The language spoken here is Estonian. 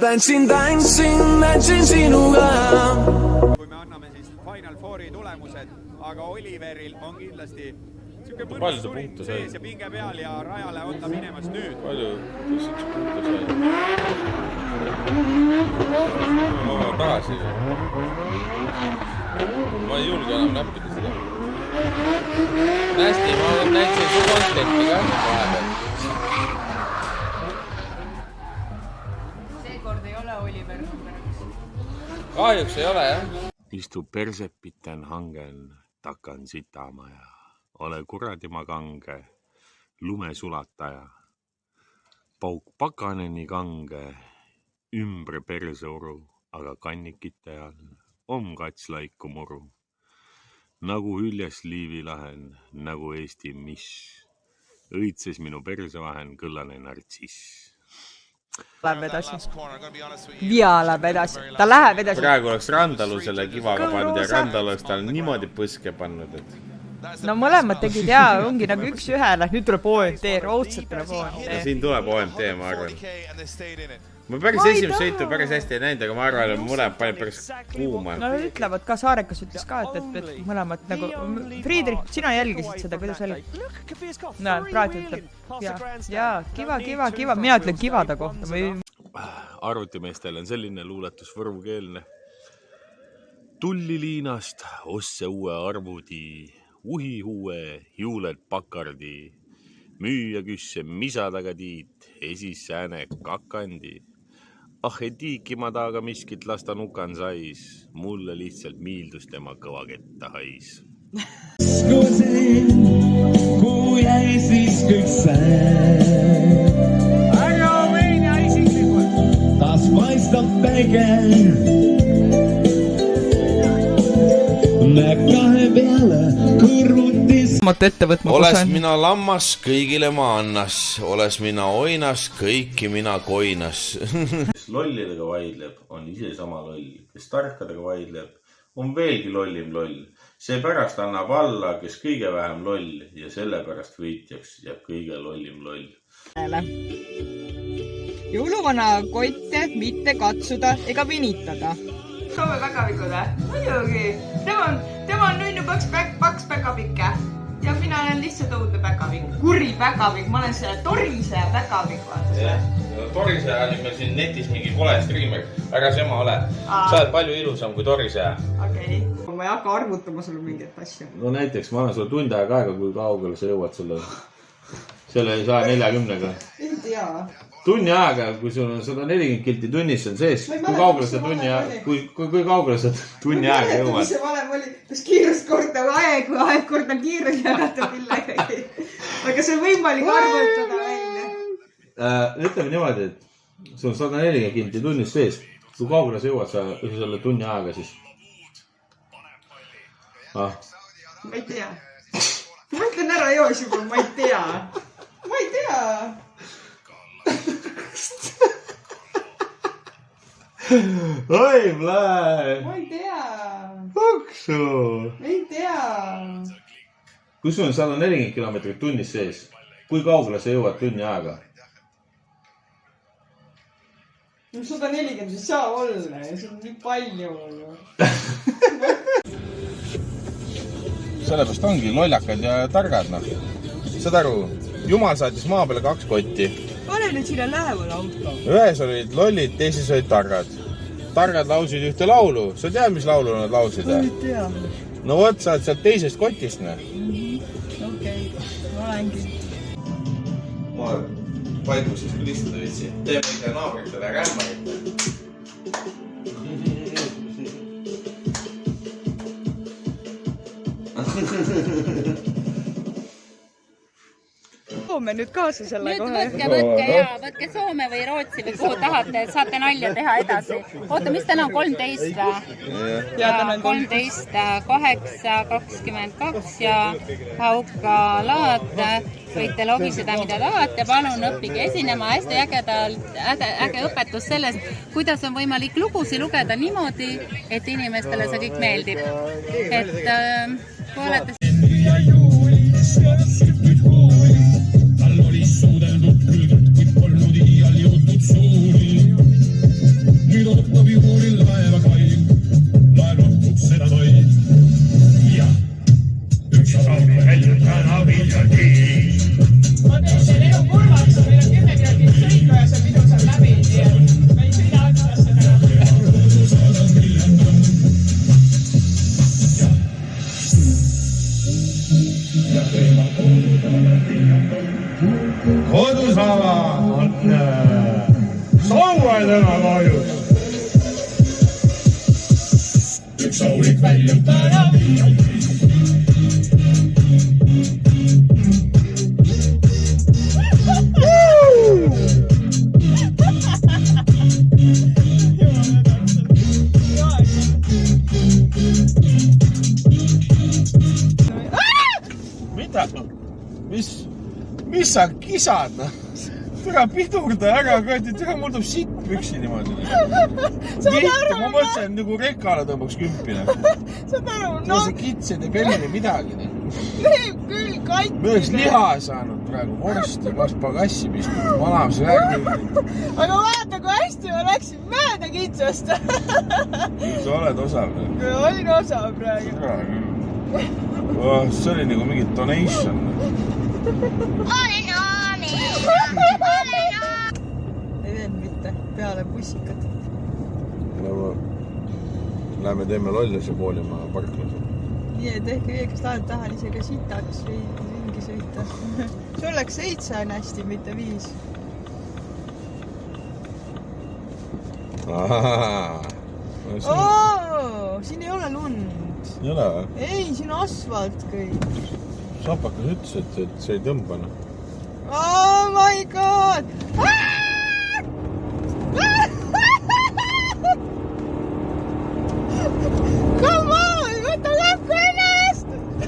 Tantsin sinuga. Kui me anname siis Final Fouri tulemused, aga Oliveril on kindlasti siuke põnus surin sees ja pinge peal ja rajale on ta minemas nüüd. Palju punkte sai? Ma tagasi. Ma ei julge enam näppida seda. Hästi, ma näitsin su contenti ka vahepeal. Seekord ei ole Oliver numeriks. Kahjuks ei ole, jah. Istu persepiten hangen, takan sitamaja. Ole kuradima kange, lumesulataja. Pauk pakaneni kange, ümbre perseuru, aga kannikite all katslaiku muru. Nagu hüljes liivilahen, nagu Eesti miss. Õitses minu persevahen kõllane nartsiss. Läheb edasi. Via läheb edasi. Ta läheb edasi. Praegu oleks Randalu selle kivaga pannud ja Randalu oleks tal niimoodi põske pannud, et... No mõlemad tegid jaa, ongi nagu üks ühele. Nüüd tuleb OMT, raudselt tuleb OMT. Ja siin tuleb OMT, ma arvan. Ma päris esimest sõitu päris hästi ei näinud, aga ma arvan, et mõlemad panid päris kuuma. No ütlevad ka, Saarekas ütles ka, et mõlemad nagu... Friedrich, sina jälgisid seda, kuidas oli? No, praegu ütleb. Jaa, kiva. Mina ütlen kivada kohta. Arvutimeestel on selline luuletus võrvukeelne. Tulliliinast osse uue arvudi, uhi huue, juuled pakardi, müüja küsse, misa taga tiit, esis sääne kakandi. Ah, et tiikima taga miskit lasta nukan sais, mulle lihtsalt miildus tema kõvaketta hais. Kui jäi siis kõik see. Aga vein ja isiklikult. Taas paistab päike. Me kahe peale kõrvutis. Oles mina lammas, kõigile ma annas. Oles mina oinas, kõiki mina koinas. Kes lollidega vaidleb, on ise sama loll. Kes tarkadega vaidleb, on veelgi lollim loll. See pärast annab alla, kes kõige vähem loll ja sellepärast võitjaks jääb kõige lollim loll. Jõuluvana kotte mitte katsuda ega venitada. Soome päkavikud, muidugi. Tema on nunnu paks päkapikke. Ja mina olen lihtsalt õudne päkavik. Kuri päkavik. Ma olen selle Torise päkavik. Torise oli meil siin netis mingi kole streamer. Ära sema ole. Sa oled palju ilusam kui Torise. Okei. Ma ei hakka arvutama sulle mingit asja. No näiteks ma annan sulle tund aega, kui kaugele sa jõuad selle 140-ga. Ei tea. Tunni aega, kui sul on 140 kilti tunnis on sees, kui kaugele sa tunni aega jõuad? Mis see valem oli? Kas kiirust korda aeg või aeg korda kiirus jagata millegagi? Aga see on võimalik arvutada välja. Ütleme niimoodi, et sul on 140 kilti tunnis sees. Kui kaugele sa jõuad selle tunni aega siis? Ma ei tea. Ma ütlen ära joos juba, ma ei tea. Ma ei tea. Oi, blää! Ma ei tea. Paksu! Ei tea. Kui sul on 140 kilomeetrit tunnis sees, kui kaugele sa jõuad tunni aega? No 140 ei saa olla ja see on nii palju. Sellepärast ongi lollakad ja targad, noh. Saad aru, Jumal saatis maa peale 2 kotti. Pane nüüd sinna lähemal auto. Ühes olid lollid, teises olid targad. Targad lausid ühte laulu. Sa tead, mis laulu nad lausid? Ma ei tea. No võt, sa oled sealt teisest kotist, ne? Okei, ma olengi. Ma paigu siis küll istuda vitsi. Teeme ikka naabritele rämmarit. Toome nüüd kaasa selle kohe. Võtke Soome või Rootsi või kuhu tahate, saate nalja teha edasi. Oota, mis täna on 13 või? Ja täna on 13, 8, 22 ja Hauka laad. Võite logiseda, mida tahate. Palun õppige esinema. Hästi äge õpetus sellest, kuidas on võimalik lugusi lugeda niimoodi, et inimestele see kõik meeldib. Et kui olete... Tal oli suudeldud küll, kuid polnud iial jõudnud suuri. nüüd ootab juuril laeva kai. Laev lahkub seda toi. Ja üks sauna välja täna Viljandis. Ma teen selle elu kurvaks, meil on 10 kraadit sõitma ja see pidu saab läbi. Nii et me ei sõida otsasse täna. Kodusava on Saue täna kahjus. Üks saulik väljub täna Viljandis. Mis sa kisad, noh? Türa pidurda ära, kõeti, türa mul tuleb sitt püksi niimoodi. Vihta, ma mõtlesin, nagu rekale tõmbaks kümpine. Saad aru, no see kitsed ei pelli midagi. Teeb küll katt. Me oleks liha saanud praegu, vorsti, ma oleks pagassi pistnud, valamise värgi. Aga vaata, kui hästi ma läksin mööda kitsast. Sa oled osav. Olin osav praegu. See oli nagu mingi donation. Ei veel mitte, peale bussikad. Lähme teeme lollase koolimaa parklase. Nii, et ehk õigest lahed tahan isegi sitaks ringi sõita. Sul läks 7 on hästi, mitte 5. Siin ei ole lund. Ei ole? Ei, siin on asfalt kõik. Sapakas ütles, et see ei tõmbane. Oh my god!